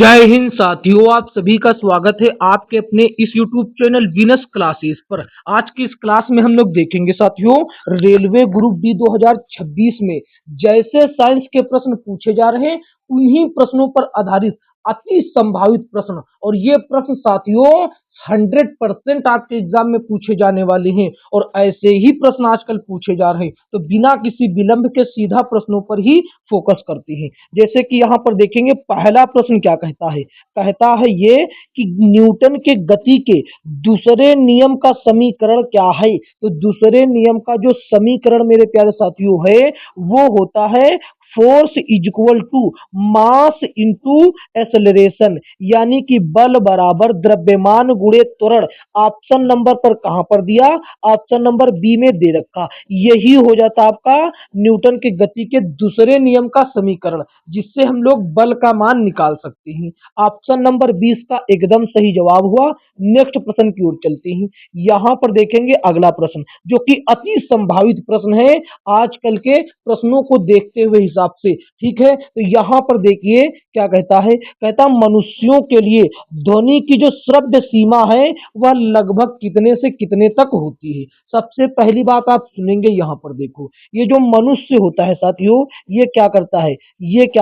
जय हिंद साथियों, आप सभी का स्वागत है आपके अपने इस YouTube चैनल विनस क्लासेस पर। आज की इस क्लास में हम लोग देखेंगे साथियों, रेलवे ग्रुप डी 2026 में जैसे साइंस के प्रश्न पूछे जा रहे हैं उन्हीं प्रश्नों पर आधारित अति संभावित प्रश्न। और ये प्रश्न साथियों 100% आपके एग्जाम में पूछे जाने वाले हैं और ऐसे ही प्रश्न आजकल पूछे जा रहे हैं। तो बिना किसी विलंब के सीधा प्रश्नों पर ही फोकस करते हैं। जैसे कि यहाँ पर देखेंगे, पहला प्रश्न क्या कहता है ये कि न्यूटन के गति के दूसरे नियम का समीकरण क्या है। तो दूसरे नियम का जो समीकरण मेरे प्यारे साथियों है वो होता है force is equal to mass into acceleration, यानी कि बल बराबर द्रव्यमान गुणे त्वरण। ऑप्शन नंबर पर कहां पर दिया, ऑप्शन नंबर बी में दे रखा। यही हो जाता आपका न्यूटन के गति के दूसरे नियम का समीकरण, जिससे हम लोग बल का मान निकाल सकते हैं। ऑप्शन नंबर 20 का एकदम सही जवाब हुआ। नेक्स्ट प्रश्न की ओर चलते हैं। यहां पर देखेंगे अगला प्रश्न, जो कि अति संभावित प्रश्न है आजकल के प्रश्नों को देखते हुए हिसाब से। ठीक है, तो यहां पर देखिए क्या कहता मनुष्यों के लिए ध्वनि की जो श्रव्य सीमा है वह लगभग कितने से कितने तक होती है। सबसे पहली बात आप सुनेंगे, यहां पर देखो, ये जो मनुष्य होता है साथियों, ये क्या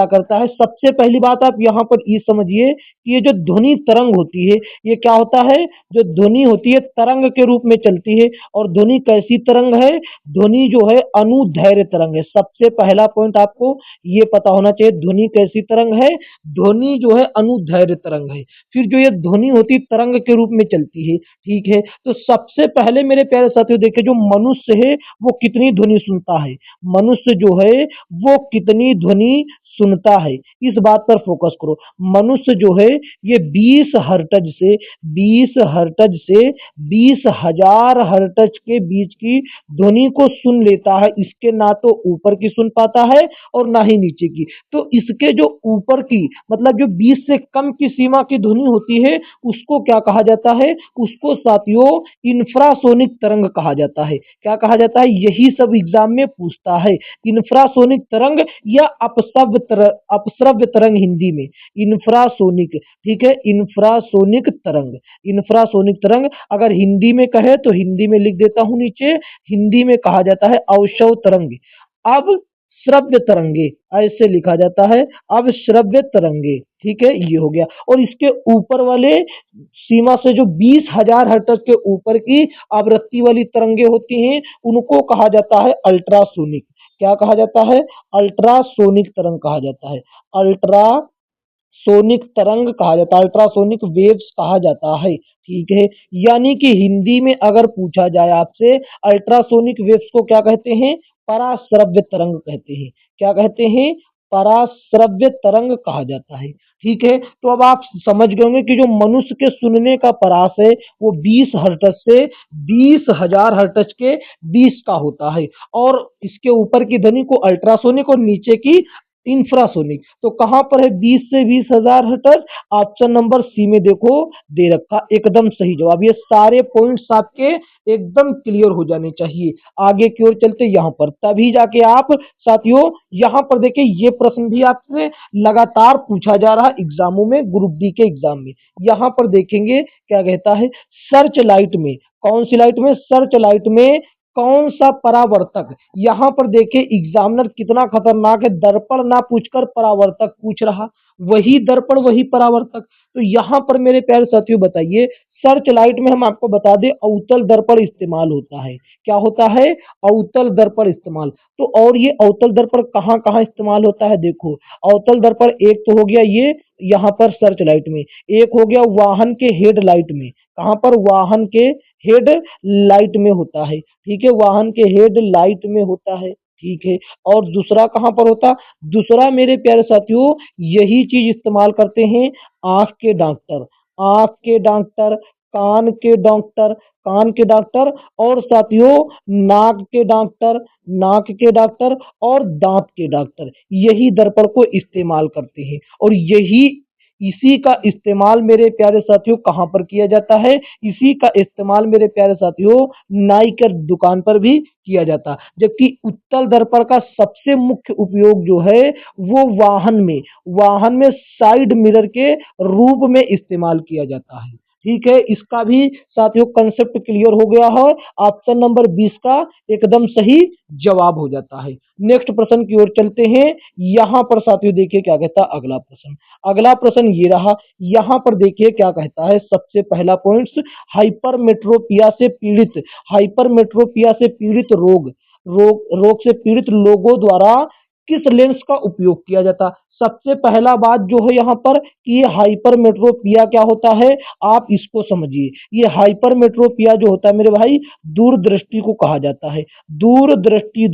करता है। सबसे पहली बात आप यहां पर ये समझिए कि ये जो ध्वनि तरंग होती है, ये क्या होता है, जो ध्वनि होती है तरंग के रूप में चलती है। और ध्वनि कैसी तरंग है, ध्वनि जो है अनुदैर्घ्य तरंग है। सबसे पहला पॉइंट आपको ये पता होना चाहिए, ध्वनि कैसी तरंग है, ध्वनि जो है अनुदैर्घ्य तरंग है। फिर जो ये ध्वनि होती तरंग के रूप में चलती है। ठीक है, तो सबसे पहले मेरे प्यारे साथियों देखिए, जो मनुष्य है वो कितनी ध्वनि सुनता है, मनुष्य जो है वो कितनी ध्वनि सुनता है, इस बात पर फोकस करो। मनुष्य जो है ये 20 हजार हर्टज के बीच की ध्वनि को सुन लेता है। इसके ना तो ऊपर की सुन पाता है और ना ही नीचे की। तो इसके जो ऊपर की मतलब जो 20 से कम की सीमा की ध्वनि होती है उसको क्या कहा जाता है, उसको साथियों इंफ्रासोनिक तरंग कहा जाता है। क्या कहा जाता है, यही सब एग्जाम में पूछता है। इंफ्रासोनिक तरंग या अपश्रव्य तरंग हिंदी में इंफ्रासोनिक। ठीक है, इंफ्रासोनिक तरंग अगर हिंदी में कहे तो हिंदी में लिख देता हूं नीचे, हिंदी में कहा जाता है अवशव तरंग। अब श्रव्य तरंगे ऐसे लिखा जाता है, अब श्रव्य तरंगे। ठीक है, ये हो गया। और इसके ऊपर वाले सीमा से जो 20,000 हर्ट्ज के ऊपर की आवृत्ति वाली तरंगे होती हैं उनको कहा जाता है अल्ट्रासोनिक। क्या कहा जाता है, अल्ट्रासोनिक तरंग कहा जाता है, अल्ट्रासोनिक तरंग कहा जाता है, अल्ट्रासोनिक वेव्स कहा जाता है। ठीक है, यानी कि हिंदी में अगर पूछा जाए आपसे अल्ट्रासोनिक वेव्स को क्या कहते हैं, पराश्रव्य तरंग कहते हैं। क्या कहते हैं, पराश्रव्य तरंग कहा जाता है। ठीक है, तो अब आप समझ गए होंगे कि जो मनुष्य के सुनने का परास है वो 20 हर्ट्ज से 20,000 हर्ट्ज के 20 का होता है। और इसके ऊपर की ध्वनि को अल्ट्रासोनिक और नीचे की इंफ्रासोनिक। तो कहां पर है 20 से 20,000 हर्ट्ज, ऑप्शन नंबर सी में देखो दे रखा, एकदम सही जवाब। ये सारे पॉइंट्स आपके एकदम क्लियर हो जाने चाहिए। आगे की ओर चलते यहां पर, तभी जाके आप साथियों यहां पर देखिए ये प्रश्न भी आपसे लगातार पूछा जा रहा एग्जामों में, ग्रुप डी के एग्जाम में। यहां पर देखेंगे क्या कहता है, सर्च लाइट में, कौन सी लाइट में, सर्च लाइट में कौन सा परावर्तक। यहां पर देखिए एग्जामिनर कितना खतरनाक है, दर्पण ना पूछकर परावर्तक पूछ रहा, वही दर्पण वही परावर्तक। तो यहां पर मेरे प्यारे साथियों बताइए, सर्च लाइट में हम आपको बता दें अवतल दर्पण इस्तेमाल होता है। क्या होता है, अवतल दर्पण इस्तेमाल। तो और ये अवतल दर्पण कहां कहां इस्तेमाल होता है, देखो अवतल दर्पण एक तो हो गया ये यहाँ पर सर्च लाइट में, एक हो गया वाहन के हेड लाइट में। कहां पर, वाहन के हेड लाइट में होता है। ठीक है, वाहन के हेड लाइट में होता है। ठीक है, और दूसरा कहां पर होता, दूसरा मेरे प्यारे साथियों यही चीज इस्तेमाल करते हैं आंख के डॉक्टर, आंख के डॉक्टर, कान के डॉक्टर, कान के डॉक्टर, और साथियों नाक के डॉक्टर, नाक के डॉक्टर, और दांत के डॉक्टर यही दर्पण को इस्तेमाल करते हैं। और यही इसी का इस्तेमाल मेरे प्यारे साथियों कहाँ पर किया जाता है? इसी का इस्तेमाल मेरे प्यारे साथियों नाई की दुकान पर भी किया जाता है। जबकि उत्तल दर्पण का सबसे मुख्य उपयोग जो है वो वाहन में साइड मिरर के रूप में इस्तेमाल किया जाता है। ठीक है, इसका भी साथियों कंसेप्ट क्लियर हो गया है। ऑप्शन नंबर 20 का एकदम सही जवाब हो जाता है। नेक्स्ट प्रश्न की ओर चलते हैं। यहाँ पर साथियों देखिए क्या कहता है अगला प्रश्न। अगला प्रश्न ये रहा। यहाँ पर देखिए क्या कहता है सबसे पहला पॉइंट, हाइपरमेट्रोपिया से पीड़ित रोग से पीड़ित लोगों द्वारा किस लेंस का उपयोग किया जाता? सबसे पहला बात जो है यहाँ पर कि ये हाइपरमेट्रोपिया क्या होता है, आप इसको समझिए। ये हाइपरमेट्रोपिया जो होता है मेरे भाई दूरदृष्टि को कहा जाता है। दूरदृष्टि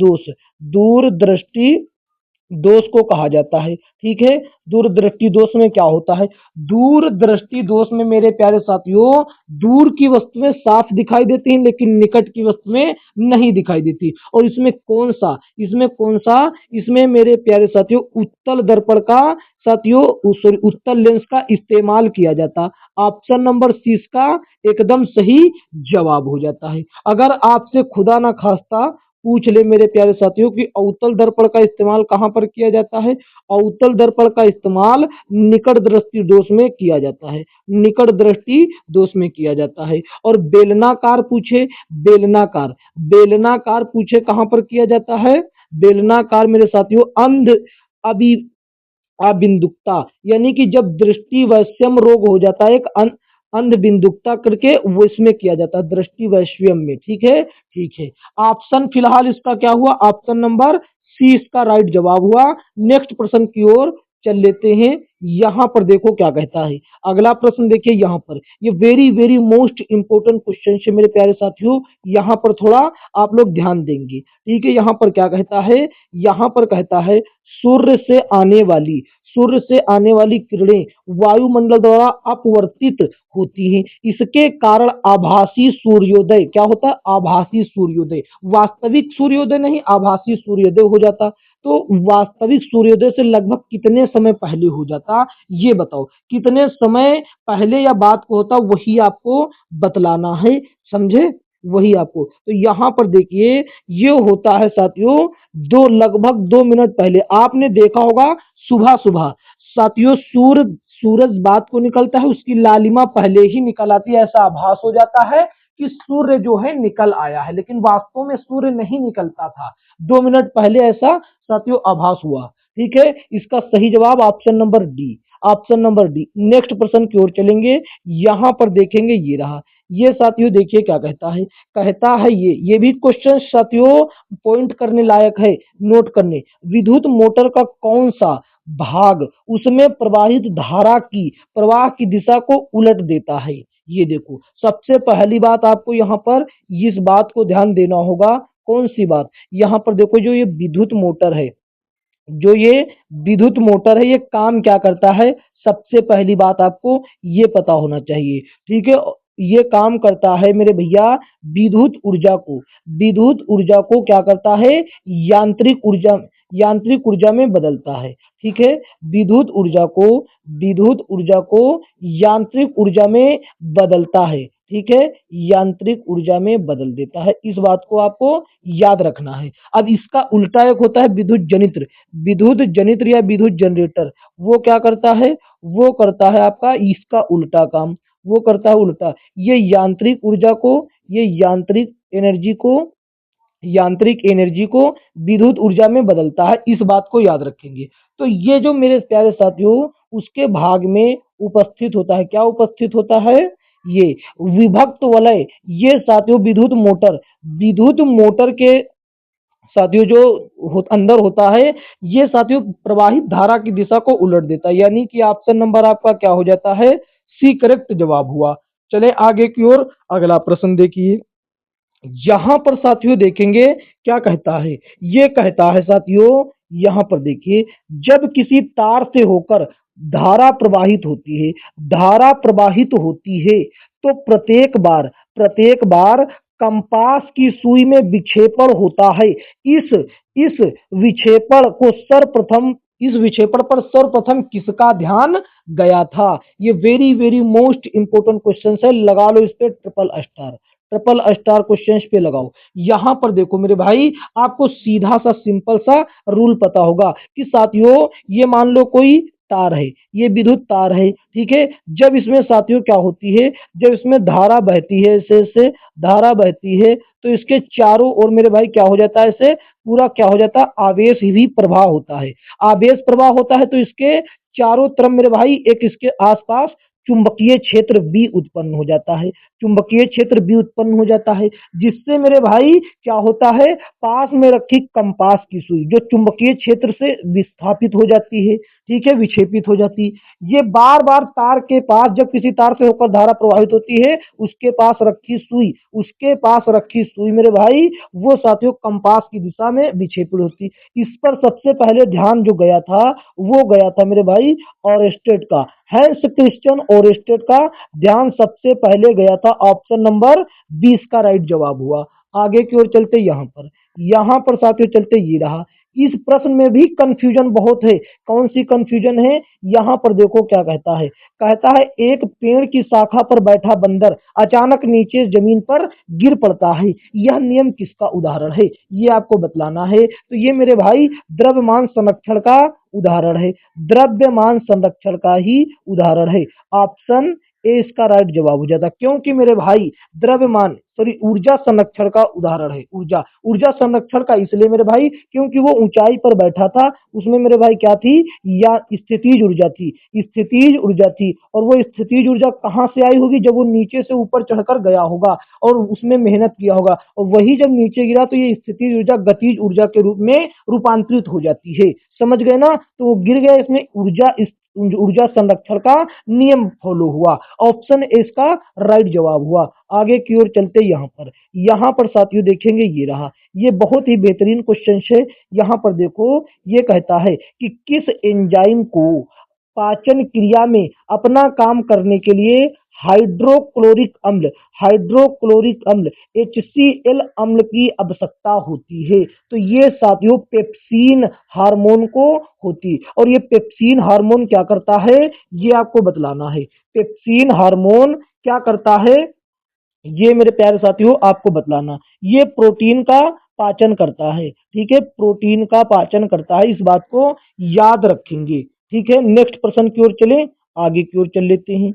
दोष को कहा जाता है। ठीक है, दूरदृष्टि दोष में क्या होता है? दूरदृष्टि दोष में मेरे प्यारे साथियों दूर की वस्तुएं साफ दिखाई देती हैं लेकिन निकट की वस्तुएं नहीं दिखाई देती। और इसमें कौन सा इसमें मेरे प्यारे साथियों उत्तल दर्पण का सॉरी उत्तल लेंस का इस्तेमाल किया जाता। ऑप्शन नंबर सी का एकदम सही जवाब हो जाता है। अगर आपसे खुदा ना खास्ता पूछ ले मेरे प्यारे साथियों कि अवतल दर्पण का इस्तेमाल कहाँ पर किया जाता है? अवतल दर्पण का इस्तेमाल निकट दृष्टि दोष में किया जाता है। निकट दृष्टि दोष में किया जाता है। और बेलनाकार पूछे कहाँ पर किया जाता है? बेलनाकार मेरे साथियों अभी अबिंदुकता यानी कि जब दृष्टि वैषम्य रोग हो जाता है एक अंध बिंदुकता करके वो इसमें किया जाता है दृष्टि वैषम्य में। ठीक है। ऑप्शन फिलहाल इसका क्या हुआ? ऑप्शन नंबर सी इसका राइट जवाब हुआ। नेक्स्ट प्रश्न की ओर चल लेते हैं। यहाँ पर देखो क्या कहता है अगला प्रश्न। देखिए यहाँ पर ये very very most important question है मेरे प्यारे साथियों। यहाँ पर थोड़ा आप लोग ध्यान देंगे। ठीक है, यहाँ पर क्या कहता है? यहाँ पर कहता है सूर्य से आने वाली किरणें वायुमंडल द्वारा अपवर्तित होती हैं। इसके कारण आभासी सूर्योदय क्या होता है? आभासी सूर्योदय, वास्तविक सूर्योदय नहीं आभासी सूर्योदय हो जाता। तो वास्तविक सूर्योदय से लगभग कितने समय पहले हो जाता ये बताओ। कितने समय पहले या बाद को होता वही आपको बतलाना है, समझे? वही आपको तो यहाँ पर देखिए ये होता है साथियों लगभग 2 मिनट पहले। आपने देखा होगा सुबह सुबह साथियों सूरज बाद को निकलता है, उसकी लालिमा पहले ही निकल आती है। ऐसा आभास हो जाता है कि सूर्य जो है निकल आया है, लेकिन वास्तव में सूर्य नहीं निकलता था। 2 मिनट पहले ऐसा साथियों आभास हुआ। ठीक है, इसका सही जवाब option number D. Option number D. Next प्रश्न की ओर चलेंगे। यहाँ पर देखेंगे ये रहा। ये साथियों देखिए क्या कहता है ये भी क्वेश्चन साथियों पॉइंट करने लायक है, नोट करने। विद्युत मोटर का कौन सा भाग उसमें प्रवाहित धारा की प्रवाह की दिशा को उलट देता है? ये देखो सबसे पहली बात आपको यहाँ पर इस बात को ध्यान देना होगा। कौन सी बात? यहाँ पर देखो जो ये विद्युत मोटर है ये काम क्या करता है? सबसे पहली बात आपको ये पता होना चाहिए। ठीक है, ये काम करता है मेरे भैया विद्युत ऊर्जा को क्या करता है? यांत्रिक ऊर्जा में बदलता है। ठीक है, विद्युत ऊर्जा को यांत्रिक ऊर्जा में बदलता है। ठीक है, यांत्रिक ऊर्जा में बदल देता है। इस बात को आपको याद रखना है। अब इसका उल्टा एक होता है विद्युत जनित्र या विद्युत जनरेटर। वो क्या करता है? वो करता है आपका इसका उल्टा काम। वो करता है उल्टा। ये यांत्रिक एनर्जी को विद्युत ऊर्जा में बदलता है। इस बात को याद रखेंगे। तो ये जो मेरे प्यारे साथियों उसके भाग में उपस्थित होता है, क्या उपस्थित होता है? ये विभक्त वलय। ये साथियों विद्युत मोटर के साथियों जो अंदर होता है ये साथियों प्रवाहित धारा की दिशा को उलट देता है। यानी कि ऑप्शन नंबर आपका क्या हो जाता है? सी करेक्ट जवाब हुआ। चले आगे की ओर। अगला प्रश्न देखिए। यहां पर साथियों देखेंगे क्या कहता है? ये कहता है साथियों यहां पर देखिए जब किसी तार से होकर धारा प्रवाहित होती है तो प्रत्येक बार कंपास की सुई में विक्षेपण होता है। इस विक्षेपण को सर्वप्रथम इस विक्षेपण पर सर्वप्रथम किसका ध्यान गया था? ये very very most important question है, लगा लो इस पे ट्रिपल स्टार क्वेश्चंस पे लगाओ। यहां पर देखो मेरे भाई, आपको सीधा सा सिंपल सा रूल पता होगा कि साथियों, ये मान लो कोई तार है, ये विद्युत तार है, ठीक है। जब इसमें साथियों क्या होती है, जब इसमें धारा बहती है, से धारा बहती है, तो इसके चारों ओर मेरे भाई क्या हो जाता है, इसे पूरा क्या हो जाता है, आवेश ही प्रवाह होता है। आवेश प्रवाह होता है तो इसके चारों तरफ मेरे भाई एक इसके आसपास चुंबकीय क्षेत्र भी उत्पन्न हो जाता है। चुंबकीय क्षेत्र भी उत्पन्न हो जाता है, जिससे मेरे भाई क्या होता है, पास में रखी कंपास की सुई जो चुंबकीय क्षेत्र से विस्थापित हो जाती है, ठीक है, विक्षेपित हो जाती है। ये बार बार तार के पास, जब किसी तार से होकर धारा प्रवाहित होती है, उसके पास रखी सुई मेरे भाई, वो साथियों कंपास की दिशा में विक्षेपित होती। इस पर सबसे पहले ध्यान जो गया था, वो गया था मेरे भाई ओरेस्टेड का, हैंस क्रिश्चियन ओरेस्टेड का ध्यान सबसे पहले गया था। ऑप्शन नंबर 20 का राइट जवाब हुआ। आगे की ओर चलते, यहाँ पर साथियों चलते, ये रहा। इस प्रश्न में भी कंफ्यूजन बहुत है। कौन सी कंफ्यूजन है? यहाँ पर देखो क्या कहता है, कहता है एक पेड़ की शाखा पर बैठा बंदर अचानक नीचे जमीन पर गिर पड़ता है, यह नियम किसका उदाहरण है? ये आपको बतलाना है। तो ये मेरे भाई द्रव्यमान संरक्षण का उदाहरण है, द्रव्यमान संरक्षण का ही उदाहरण है। ऑप्शन ए इसका राइट जवाब हो जाता, क्योंकि मेरे भाई द्रव्यमान सॉरी ऊर्जा संरक्षण का उदाहरण है। ऊर्जा संरक्षण का इसलिए मेरे भाई, क्योंकि वो ऊंचाई पर बैठा था, उसमें मेरे भाई क्या थी, या स्थितिज ऊर्जा थी, और वो स्थितिज ऊर्जा कहाँ से आई होगी, जब वो नीचे से ऊपर चढ़कर गया होगा और उसमें मेहनत किया होगा, और वही जब नीचे गिरा तो ये स्थितिज ऊर्जा गतिज ऊर्जा के रूप में रूपांतरित हो जाती है। समझ गए ना? तो वो गिर गया, इसमें ऊर्जा संरक्षण का नियम फॉलो हुआ। ऑप्शन ए इसका राइट जवाब हुआ। आगे की ओर चलते, यहाँ पर साथियों देखेंगे, ये रहा, ये बहुत ही बेहतरीन क्वेश्चन है। यहाँ पर देखो, ये कहता है कि किस एंजाइम को पाचन क्रिया में अपना काम करने के लिए हाइड्रोक्लोरिक अम्ल HCl अम्ल की आवश्यकता होती है? तो ये साथियों पेप्सिन हार्मोन को होती, और ये पेप्सिन हार्मोन क्या करता है, ये आपको बतलाना है। पेप्सिन हार्मोन क्या करता है, ये मेरे प्यारे साथियों आपको बतलाना। ये प्रोटीन का पाचन करता है, ठीक है, प्रोटीन का पाचन करता है, इस बात को याद रखेंगे, ठीक है। नेक्स्ट प्रश्न की ओर चले, आगे की ओर चल लेते हैं।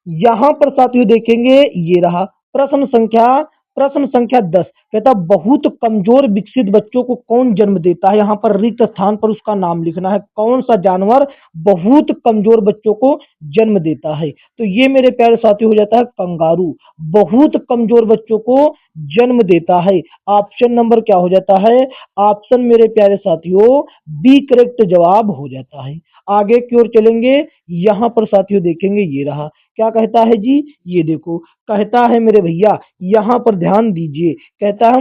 यहाँ पर साथियों देखेंगे, ये रहा प्रश्न संख्या 10, कहता बहुत कमजोर विकसित बच्चों को कौन जन्म देता है? यहाँ पर रिक्त स्थान पर उसका नाम लिखना है, कौन सा जानवर बहुत कमजोर बच्चों को जन्म देता है? तो ये मेरे प्यारे साथियों हो जाता है कंगारू, बहुत कमजोर बच्चों को जन्म देता है। ऑप्शन नंबर क्या हो जाता है? ऑप्शन मेरे प्यारे साथियों बी करेक्ट जवाब हो जाता है। आगे की ओर चलेंगे, यहाँ पर साथियों देखेंगे, ये रहा, क्या कहता है जी, ये देखो, कहता है मेरे भैया, यहाँ पर ध्यान दीजिए, कहता है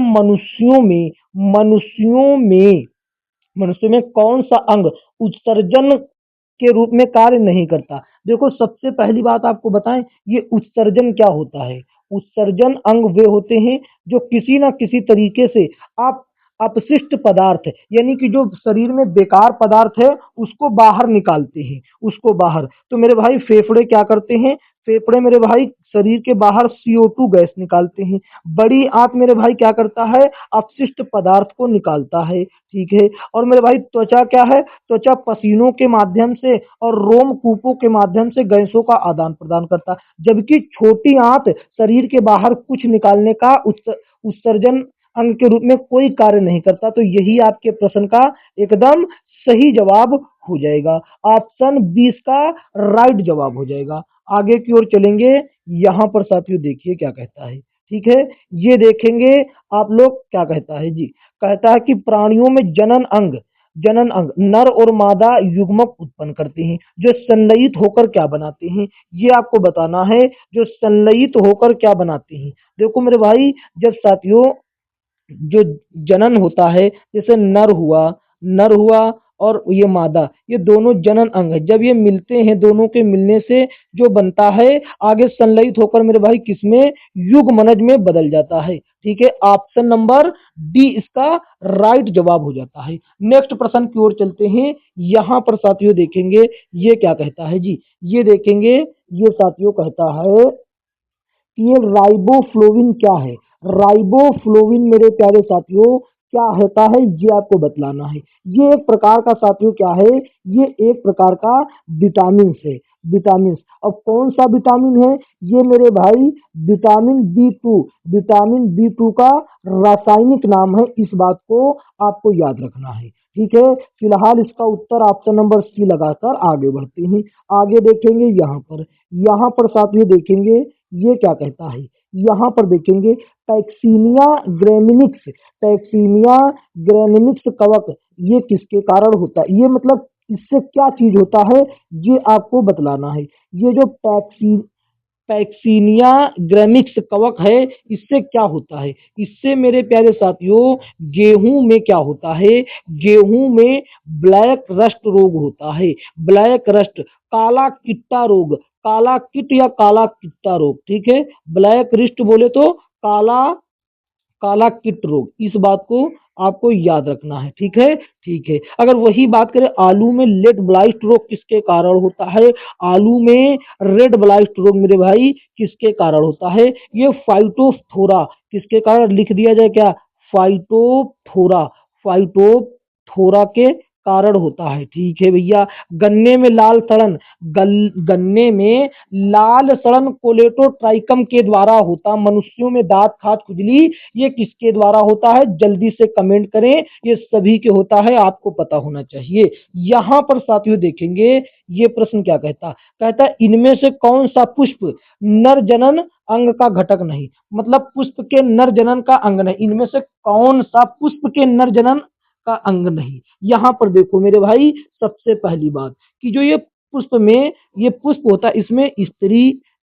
मनुष्यों में कौन सा अंग उत्सर्जन के रूप में कार्य नहीं करता? देखो सबसे पहली बात आपको बताएं, ये उत्सर्जन क्या होता है? उत्सर्जन अंग वे होते हैं जो किसी ना किसी तरीके से आप अपशिष्ट पदार्थ, यानी कि जो शरीर में बेकार पदार्थ है उसको बाहर निकालते हैं, उसको बाहर। तो मेरे भाई फेफड़े क्या करते हैं? फेफड़े मेरे भाई शरीर के बाहर CO2 गैस निकालते हैं। बड़ी आंत मेरे भाई क्या करता है? अपशिष्ट पदार्थ को निकालता है, ठीक है। और मेरे भाई त्वचा क्या है? त्वचा पसीनों के माध्यम से और रोमकूपों के माध्यम से गैसों का आदान प्रदान करता है, जबकि छोटी आंत शरीर के बाहर कुछ निकालने का उत्सर्जन अंग के रूप में कोई कार्य नहीं करता। तो यही आपके प्रश्न का एकदम सही जवाब हो जाएगा, ऑप्शन 20 का राइट जवाब हो जाएगा। आगे की ओर चलेंगे, यहाँ पर साथियों देखिए क्या कहता है, ठीक है। ये देखेंगे आप लोग, क्या कहता है जी, कहता है कि प्राणियों में जनन अंग नर और मादा युग्मक उत्पन्न करते हैं, जो संलयित होकर क्या बनाते हैं? ये आपको बताना है, जो संलयित होकर क्या बनाते हैं। देखो मेरे भाई, जब साथियों जो जनन होता है, जैसे नर हुआ और ये मादा, ये दोनों जनन अंग है। जब ये मिलते हैं, दोनों के मिलने से जो बनता है, आगे संलयित होकर मेरे भाई किसमें, युग्मनज में बदल जाता है। ठीक है, ऑप्शन नंबर डी इसका राइट जवाब हो जाता है। नेक्स्ट प्रश्न की ओर चलते हैं। यहाँ पर साथियों देखेंगे ये क्या कहता है जी, ये देखेंगे, ये साथियों कहता है कि ये राइबोफ्लोविन क्या है। राइबोफ्लोविन मेरे प्यारे साथियों क्या होता है, ये आपको बतलाना है। ये एक प्रकार का साथियों क्या है, ये एक प्रकार का विटामिन है। विटामिन, अब कौन सा विटामिन है, ये मेरे भाई विटामिन बी 2। विटामिन बी 2 का रासायनिक नाम है, इस बात को आपको याद रखना है। ठीक है, फिलहाल इसका उत्तर ऑप्शन नंबर सी लगाकर आगे बढ़ते हैं। आगे देखेंगे यहाँ पर साथियों देखेंगे ये क्या कहता है। यहाँ पर देखेंगे टैक्सीनिया ग्रेमिनिक्स, टैक्सीनिया ग्रेमिनिक्स कवक, ये किसके कारण होता है, ये मतलब इससे क्या चीज होता है, ये आपको बतलाना है। ये जो पैक्सीनिया ग्रेमिक्स कवक है, इससे क्या होता है, इससे मेरे प्यारे साथियों गेहूं में क्या होता है, गेहूं में ब्लैक रस्ट रोग होता है। ब्लैक रस्ट, काला किट्टा रोग, काला किट या काला किट्टा रोग। ठीक है, ब्लैक रिस्ट बोले तो काला, काला किट रोग, इस बात को आपको याद रखना है। ठीक है, ठीक है। अगर वही बात करें आलू में लेड ब्लाइस्ट रोग किसके कारण होता है, आलू में रेड ब्लाइस्ट रोग मेरे भाई किसके कारण होता है, ये फाइटोफथोरा, किसके कारण लिख दिया जाए क्या, फाइटोफथोरा, फाइटोफथोरा के कारण होता है। ठीक है भैया। गन्ने में लाल सड़न, गन्ने में लाल सड़न कोलेटोट्राइकम के द्वारा होता। मनुष्यों में दांत खाज खुजली, ये किसके द्वारा होता है, जल्दी से कमेंट करें, ये सभी के होता है, आपको पता होना चाहिए। यहां पर साथियों देखेंगे ये प्रश्न क्या कहता, कहता है इनमें से कौन सा पुष्प नर जनन अंग का घटक नहीं, मतलब पुष्प के नर जनन का अंग नहीं, इनमें से कौन सा पुष्प के नर जनन का अंग नहीं। यहां पर देखो मेरे भाई, सबसे पहली बात कि जो ये पुष्प में ये पुष्प होता है, इसमें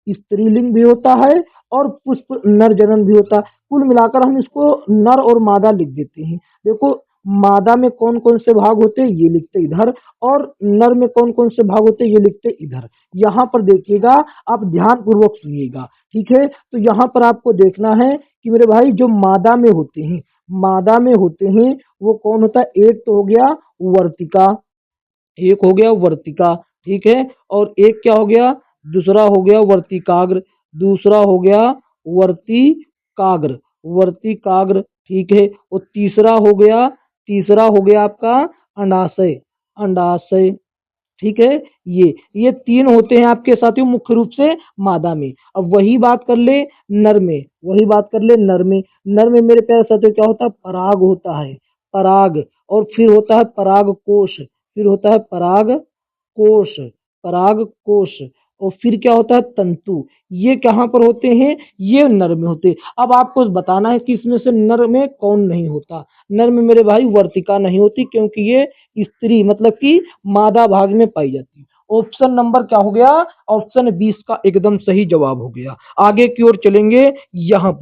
स्त्रीलिंग भी होता है और पुष्प नर जनन भी होता है। कुल मिलाकर हम इसको नर और मादा लिख देते हैं। देखो मादा में कौन कौन से भाग होते हैं, ये लिखते इधर, और नर में कौन कौन से भाग होते हैं, ये लिखते इधर। यहाँ पर देखिएगा, आप ध्यान पूर्वक सुनिएगा। ठीक है, तो यहाँ पर आपको देखना है कि मेरे भाई जो मादा में होते हैं, मादा में होते हैं वो कौन होता है, एक तो हो गया वर्तिका, एक हो गया वर्तिका। ठीक है, और एक क्या हो गया, दूसरा हो गया वर्तिकाग्र, दूसरा हो गया वर्तिकाग्र, वर्तिकाग्र। ठीक है, और तीसरा हो गया आपका अंडाशय, अंडाशय। ठीक है, ये तीन होते हैं आपके साथियों मुख्य रूप से मादा में। अब वही बात कर ले नर में, वही बात कर ले नर में। नर में मेरे प्यारे साथियों क्या होता है, पराग होता है, पराग, और फिर होता है पराग कोश, फिर होता है पराग कोश, पराग कोश, और फिर क्या होता है तंतु। ये कहाँ पर होते हैं, ये नर में होते हैं। अब आपको बताना है कि इसमें से नर में कौन नहीं होता। नर में मेरे भाई वर्तिका नहीं होती, क्योंकि ये स्त्री मतलब कि मादा भाग में पाई जाती है। ऑप्शन नंबर क्या हो गया, ऑप्शन 20 का एकदम सही जवाब हो गया। आगे की ओर चलेंगे। यहाँ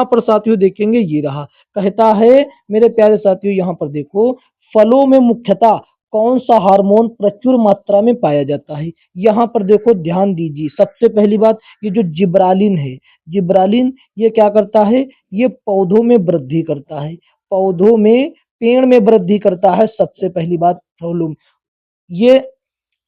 पर साथियों देखेंगे ये रहा, कहता है मेरे प्यारे साथियों, यहाँ पर देखो फलों में मुख्यतः कौन सा हार्मोन प्रचुर मात्रा में पाया जाता है। यहाँ पर देखो ध्यान दीजिए, सबसे पहली बात ये जो जिब्रालिन है, जिब्रालिन ये क्या करता है, ये पौधों में वृद्धि करता है, पौधों में पेड़ में वृद्धि करता है। सबसे पहली बात प्रॉब्लम, ये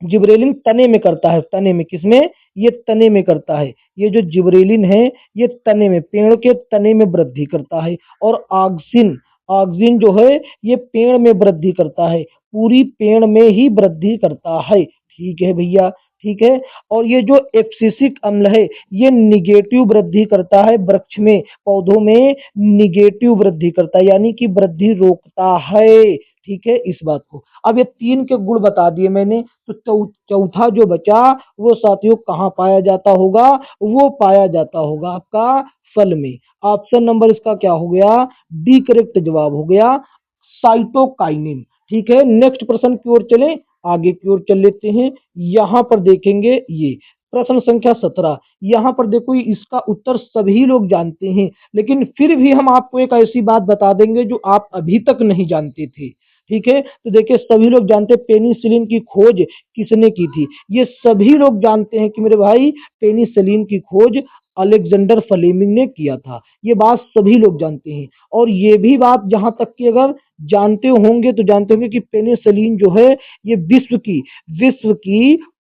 जिब्रेलिन तने में करता है, तने में, किसमें, ये तने में करता है। ये जो जिब्रेलिन है ये तने में, पेड़ के तने में वृद्धि करता है। और ऑक्सिन, ऑक्सिन जो है ये पेड़ में वृद्धि करता है, पूरी पेड़ में ही वृद्धि करता है। ठीक है भैया, ठीक है। और ये जो एब्सिसिक अम्ल है ये निगेटिव वृद्धि करता है, वृक्ष में, पौधों में निगेटिव वृद्धि करता है, यानी कि वृद्धि रोकता है। ठीक है, इस बात को। अब ये तीन के गुण बता दिए मैंने, तो चौथा जो बचा वो साथियों कहाँ पाया जाता होगा, वो पाया जाता होगा आपका फल में। ऑप्शन नंबर इसका क्या हो गया, डी करेक्ट जवाब हो गया, साइटोकाइनिन। ठीक है, नेक्स्ट प्रश्न की ओर चले, आगे की ओर चल लेते हैं। यहाँ पर देखेंगे ये प्रश्न संख्या 17। यहाँ पर देखो इसका उत्तर सभी लोग जानते हैं, लेकिन फिर भी हम आपको एक ऐसी बात बता देंगे जो आप अभी तक नहीं जानते थे। ठीक है, तो देखिए सभी लोग जानते हैं पेनिसिलिन की खोज किसने की थी। ये सभी लोग जानते हैं कि मेरे भाई पेनिसिलिन की खोज अलेक्जेंडर फ्लेमिंग ने किया था। ये बात सभी लोग जानते हैं। और ये भी बात जहां तक कि अगर जानते होंगे तो जानते होंगे कि पेनिसिलिन जो है ये विश्व की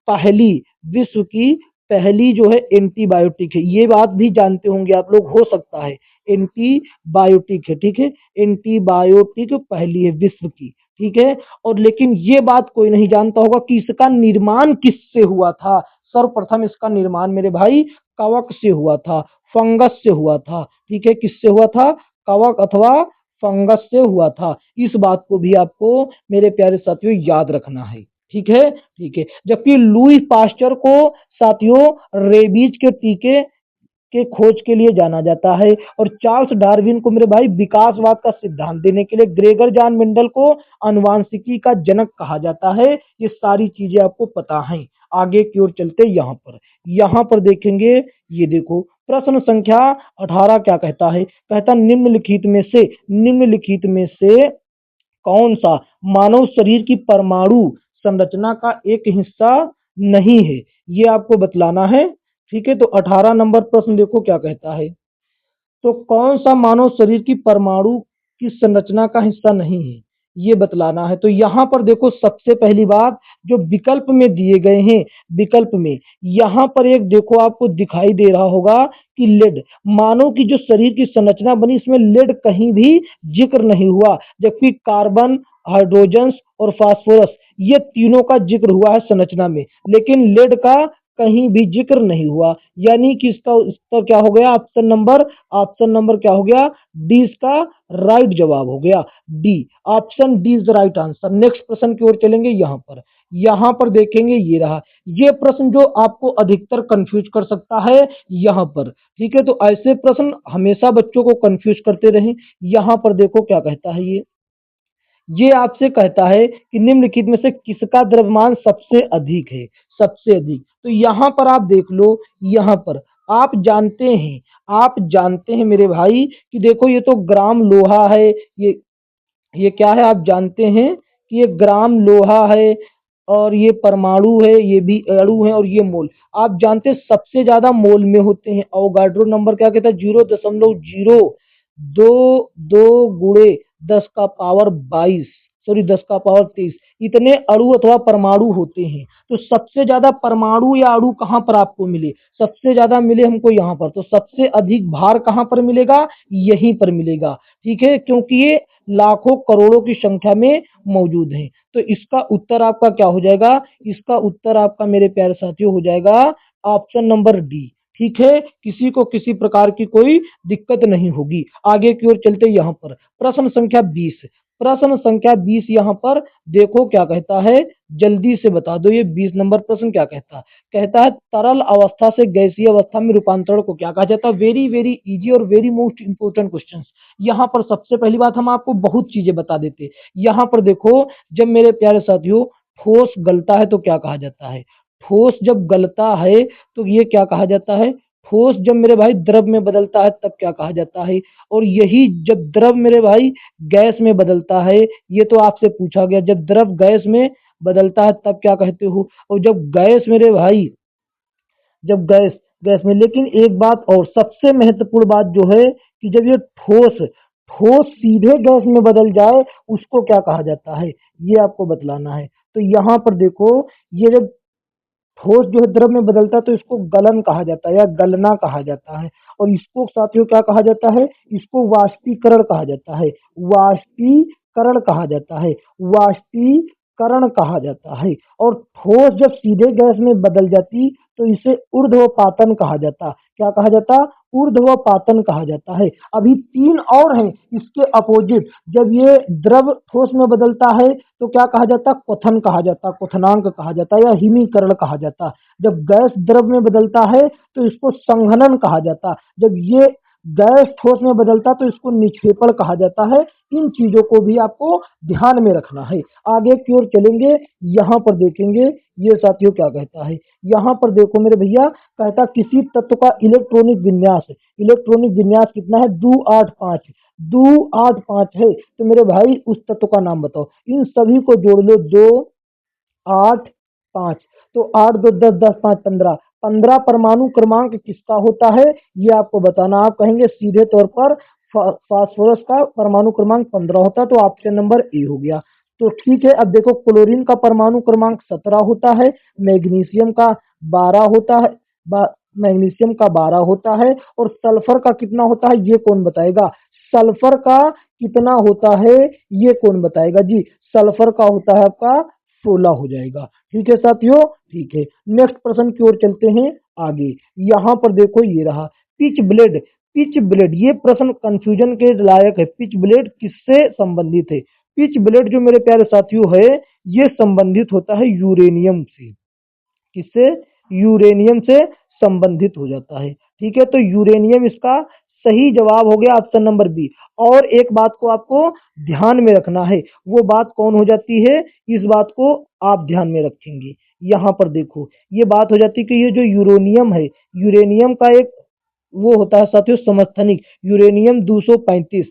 पहली विश्व की पहली जो है एंटीबायोटिक है। ये बात भी जानते होंगे आप लोग, हो सकता है एंटीबायोटिक है, ठीक है, एंटीबायोटिक पहली है विश्व की, ठीक है। और लेकिन ये बात कोई नहीं जानता होगा कि इसका निर्माण किससे हुआ था। सर्वप्रथम इसका निर्माण मेरे भाई कवक से हुआ था, फंगस से हुआ था, ठीक है। किससे हुआ था? कवक अथवा फंगस से हुआ था। इस बात को भी आपको मेरे प्यारे साथियों याद रखना है, ठीक है, ठीक है। जबकि लुई पास्चर को साथियों रेबीज के टीके के खोज के लिए जाना जाता है। और चार्ल्स डार्विन को मेरे भाई विकासवाद का सिद्धांत देने के लिए, ग्रेगर जॉन मेंडल को आनुवांशिकी का जनक कहा जाता है। ये सारी चीजें आपको पता हैं। आगे की ओर चलते यहाँ पर देखेंगे। ये देखो प्रश्न संख्या 18 क्या कहता है। कहता निम्नलिखित में से कौन सा मानव शरीर की परमाणु संरचना का एक हिस्सा नहीं है, ये आपको बतलाना है, ठीक है। तो 18 नंबर प्रश्न देखो क्या कहता है। तो कौन सा मानव शरीर की परमाणु की संरचना का हिस्सा नहीं है, ये बतलाना है। तो यहाँ पर देखो सबसे पहली बात जो विकल्प में दिए गए हैं, विकल्प में यहाँ पर एक देखो आपको दिखाई दे रहा होगा कि लेड, मानव की जो शरीर की संरचना बनी इसमें लेड कहीं भी जिक्र नहीं हुआ। जबकि कार्बन, हाइड्रोजन और फास्फोरस ये तीनों का जिक्र हुआ है संरचना में, लेकिन लेड का कहीं भी जिक्र नहीं हुआ। यानी कि इसका उत्तर क्या हो गया? ऑप्शन नंबर क्या हो गया? डी इसका राइट जवाब हो गया। D, option D is the right answer. Next प्रश्न की ओर चलेंगे। यहाँ पर देखेंगे, ये रहा। ये प्रश्न जो आपको अधिकतर कंफ्यूज कर सकता है यहाँ पर, ठीक है। तो ऐसे प्रश्न हमेशा बच्चों को कंफ्यूज करते रहे। यहाँ पर देखो क्या कहता है। ये आपसे कहता है कि निम्नलिखित में से किसका द्रव्यमान सबसे अधिक है, सबसे अधिक। तो यहाँ पर आप देख लो, यहाँ पर आप जानते हैं मेरे भाई कि देखो ये तो ग्राम लोहा है। ये क्या है? आप जानते हैं कि ये ग्राम लोहा है और ये परमाणु है, ये भी अणु है, और ये मोल। आप जानते हैं सबसे ज्यादा मोल में होते हैं। अवोगाड्रो नंबर क्या कहता है? 0.02 गुणे 10 का पावर 22, सॉरी 10 का पावर 23, इतने अणु अथवा परमाणु होते हैं। तो सबसे ज्यादा परमाणु या अणु कहाँ पर आपको मिले? सबसे ज्यादा मिले हमको यहाँ पर। तो सबसे अधिक भार कहाँ पर मिलेगा? यहीं पर मिलेगा, ठीक है, क्योंकि ये लाखों करोड़ों की संख्या में मौजूद है। तो इसका उत्तर आपका क्या हो जाएगा? इसका उत्तर आपका मेरे प्यारे साथियों हो जाएगा ऑप्शन नंबर डी, ठीक है। किसी को किसी प्रकार की कोई दिक्कत नहीं होगी। आगे की ओर चलते यहाँ पर प्रश्न संख्या 20 यहाँ पर देखो क्या कहता है। जल्दी से बता दो ये 20 नंबर प्रश्न क्या कहता है। कहता है तरल अवस्था से गैसीय अवस्था में रूपांतरण को क्या कहा जाता है। वेरी वेरी इजी और वेरी मोस्ट इंपोर्टेंट क्वेश्चन। यहाँ पर सबसे पहली बात हम आपको बहुत चीजें बता देते। यहाँ पर देखो, जब मेरे प्यारे साथियों ठोस गलता है तो क्या कहा जाता है? ठोस जब गलता है तो ये क्या कहा जाता है? ठोस जब मेरे भाई द्रव में बदलता है तब क्या कहा जाता है? और यही जब द्रव मेरे भाई गैस में बदलता है, ये तो आपसे पूछा गया, जब द्रव गैस में बदलता है तब क्या कहते हो? और जब गैस गैस में, लेकिन एक बात और सबसे महत्वपूर्ण बात जो है कि जब ये ठोस ठोस सीधे गैस में बदल जाए उसको क्या कहा जाता है, ये आपको बतलाना है। तो यहाँ पर देखो, ये जब ठोस जो है द्रव में बदलता है तो इसको गलन कहा जाता है या गलना कहा जाता है। और इसको साथियों क्या कहा जाता है? इसको वाष्पीकरण कहा जाता है, वाष्पीकरण कहा जाता है, वाष्पीकरण कहा जाता है। और ठोस जब सीधे गैस में बदल जाती तो इसे ऊर्ध्वपातन कहा जाता। क्या कहा जाता? ऊर्ध्वपातन कहा जाता है। अभी तीन और हैं इसके अपोजिट। जब ये द्रव ठोस में बदलता है तो क्या कहा जाता? क्वथन कहा जाता, क्वथनांक कहा जाता या हिमीकरण कहा जाता। जब गैस द्रव में बदलता है तो इसको संघनन कहा जाता। जब ये गैस ठोस में बदलता तो इसको निक्षेपण कहा जाता है। इन चीजों को भी आपको ध्यान में रखना है। आगे की ओर चलेंगे, यहाँ पर देखेंगे ये साथियों क्या कहता है। यहाँ पर देखो मेरे भैया, कहता किसी तत्व का इलेक्ट्रॉनिक विन्यास कितना है, 285। 285 है, तो मेरे भाई उस तत्व का नाम बताओ। इन सभी को जोड़ लो, 285, तो 8 2 10, 10 5 15। 15 परमाणु क्रमांक किसका होता है ये आपको बताना। आप कहेंगे सीधे तौर पर फास्फोरस का परमाणु क्रमांक 15 होता है, तो ऑप्शन नंबर ए हो गया। तो ठीक है, अब देखो क्लोरीन का परमाणु क्रमांक 17 होता है, मैग्नीशियम का 12 होता है, मैग्नीशियम का 12 होता है, और सल्फर का कितना होता है ये कौन बताएगा। सल्फर का कितना होता है ये कौन बताएगा जी। सल्फर का होता है आपका 16 हो जाएगा। ठीक है साथियों, ठीक है। नेक्स्ट प्रश्न की ओर चलते हैं आगे। यहाँ पर देखो ये रहा पिच ब्लेड ये प्रश्न कंफ्यूजन के लायक है। पिच ब्लेड किससे संबंधित है। पिच ब्लेड जो मेरे प्यारे साथियों है, ये संबंधित होता है यूरेनियम से। किससे, यूरेनियम से संबंधित हो जाता है। ठीक है, तो यूरेनियम इसका सही जवाब हो गया, ऑप्शन नंबर बी। और एक बात को आपको ध्यान में रखना है, वो बात कौन हो जाती है, इस बात को आप ध्यान में रखेंगे। यहाँ पर देखो ये बात हो जाती है कि ये जो यूरेनियम है, यूरेनियम का एक वो होता है साथियों समस्थानिक, यूरेनियम 235।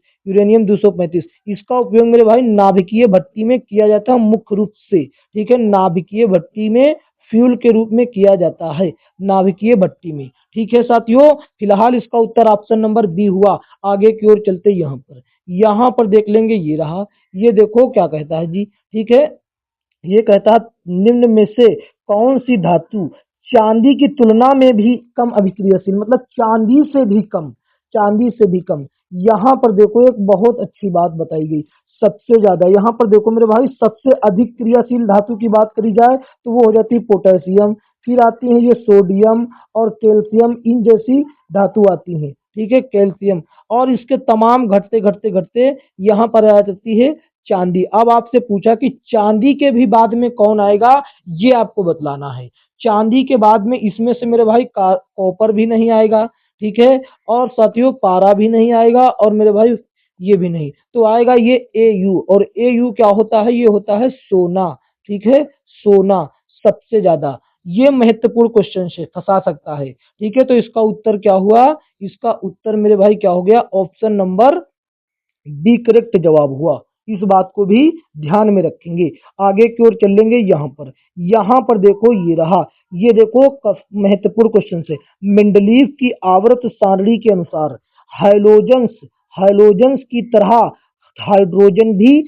इसका उपयोग मेरे भाई नाभिकीय भट्टी में किया जाता है मुख्य रूप से। ठीक है, नाभिकीय भट्टी में फ्यूल के रूप में किया जाता है, नाभिकीय भट्टी में। ठीक है साथियों, फिलहाल इसका उत्तर ऑप्शन नंबर बी हुआ। आगे की ओर चलते यहाँ पर देख लेंगे ये रहा। ये देखो क्या कहता है जी। ठीक है, ये कहता है निम्न में से कौन सी धातु चांदी की तुलना में भी कम अभिक्रियाशील, मतलब चांदी से भी कम। यहाँ पर देखो एक बहुत अच्छी बात बताई गई, सबसे ज्यादा। यहाँ पर देखो मेरे भाई, सबसे अधिक क्रियाशील धातु की बात करी जाए तो वो हो जाती है पोटेशियम, फिर आती है ये सोडियम और कैल्शियम, इन जैसी धातु आती है। ठीक है, कैल्शियम, और इसके तमाम घटते घटते घटते यहाँ पर आ जाती है चांदी। अब आपसे पूछा कि चांदी के भी बाद में कौन आएगा, ये आपको बतलाना है। चांदी के बाद में इसमें से मेरे भाई कॉपर भी नहीं आएगा। ठीक है, और साथियों पारा भी नहीं आएगा, और मेरे भाई ये भी नहीं, तो आएगा ये Au। और Au क्या होता है, ये होता है सोना। ठीक है, सोना सबसे ज्यादा। ये महत्वपूर्ण क्वेश्चन से फंसा सकता है। ठीक है, तो इसका उत्तर क्या हुआ, इसका उत्तर मेरे भाई क्या हो गया, ऑप्शन नंबर बी करेक्ट जवाब हुआ। इस बात को भी ध्यान में रखेंगे। आगे की ओर चलेंगे। यहाँ पर देखो ये रहा। ये देखो महत्वपूर्ण क्वेश्चन से, मेंडलीव की आवर्त सारणी के अनुसार हाइड्रोजन्स हाइड्रोजन्स की तरह हाइड्रोजन भी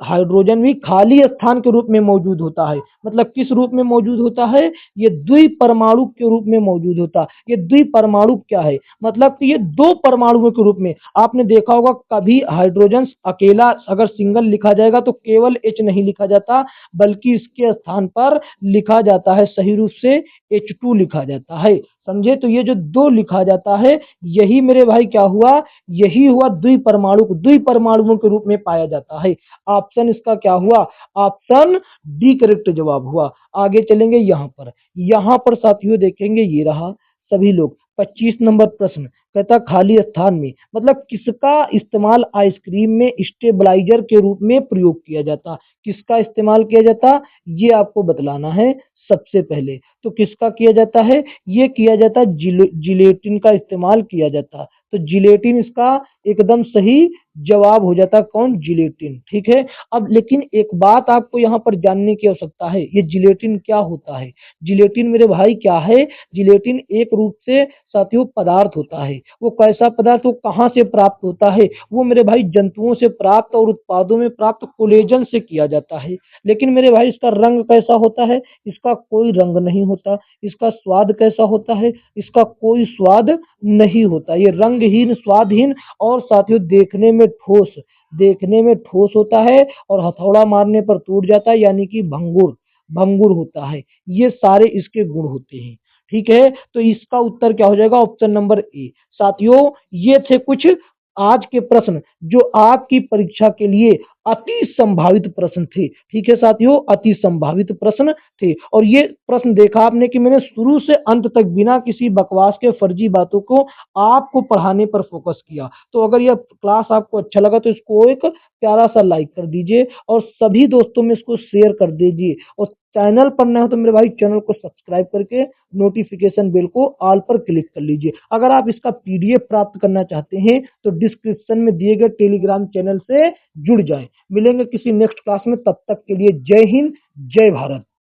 हाइड्रोजन भी खाली स्थान के रूप में मौजूद होता है। मतलब किस रूप में मौजूद होता है, ये द्विपरमाणु के रूप में मौजूद होता है। ये द्विपरमाणु क्या है, मतलब कि ये दो परमाणुओं के रूप में। आपने देखा होगा कभी हाइड्रोजन अकेला अगर सिंगल लिखा जाएगा तो केवल H नहीं लिखा जाता, बल्कि इसके स्थान पर लिखा जाता है सही रूप से H2 लिखा जाता है। समझे, तो ये जो दो लिखा जाता है, यही मेरे भाई क्या हुआ, यही हुआ द्विपरमाणुओं के रूप में पाया जाता है। ऑप्शन इसका क्या हुआ, ऑप्शन डी करेक्ट जवाब हुआ। आगे चलेंगे। यहाँ पर साथियों देखेंगे ये रहा सभी लोग। 25 नंबर प्रश्न कहता खाली स्थान में, मतलब किसका इस्तेमाल आइसक्रीम में स्टेबलाइजर के रूप में प्रयोग किया जाता। किसका इस्तेमाल किया जाता ये आपको बतलाना है। सबसे पहले तो किसका किया जाता है, ये किया जाता है जिलेटिन का इस्तेमाल किया जाता। तो जिलेटिन इसका एकदम सही जवाब हो जाता, कौन, जिलेटिन। ठीक है, अब लेकिन एक बात आपको यहाँ पर जानने की आवश्यकता है, ये जिलेटिन क्या होता है। जिलेटिन मेरे भाई क्या है, जिलेटिन एक रूप से साथियों पदार्थ होता है। वो कैसा पदार्थ, वो कहाँ से प्राप्त होता है, वो मेरे भाई जंतुओं से प्राप्त और उत्पादों में प्राप्त कोलेजन से किया जाता है। लेकिन मेरे भाई इसका रंग कैसा होता है, इसका कोई रंग नहीं होता। इसका स्वाद कैसा होता है, इसका कोई स्वाद नहीं होता। ये रंगहीन, स्वादहीन, और साथियों देखने में ठोस होता है, और हथौड़ा मारने पर टूट जाता है, यानी कि भंगुर भंगुर होता है। ये सारे इसके गुण होते हैं। ठीक है, तो इसका उत्तर क्या हो जाएगा, ऑप्शन नंबर ए। साथियों ये थे कुछ आज के प्रश्न जो आपकी परीक्षा के लिए अति संभावित प्रश्न थे। ठीक है साथियों, अति संभावित प्रश्न थे। और ये प्रश्न देखा आपने कि मैंने शुरू से अंत तक बिना किसी बकवास के फर्जी बातों को आपको पढ़ाने पर फोकस किया। तो अगर यह क्लास आपको अच्छा लगा तो इसको एक प्यारा सा लाइक कर दीजिए और सभी दोस्तों में इसको शेयर कर दीजिए। और चैनल पर नए हो तो मेरे भाई चैनल को सब्सक्राइब करके नोटिफिकेशन बेल को ऑल पर क्लिक कर लीजिए। अगर आप इसका पीडीएफ प्राप्त करना चाहते हैं तो डिस्क्रिप्शन में दिए गए टेलीग्राम चैनल से जुड़ जाएं। मिलेंगे किसी नेक्स्ट क्लास में, तब तक के लिए जय हिंद, जय भारत।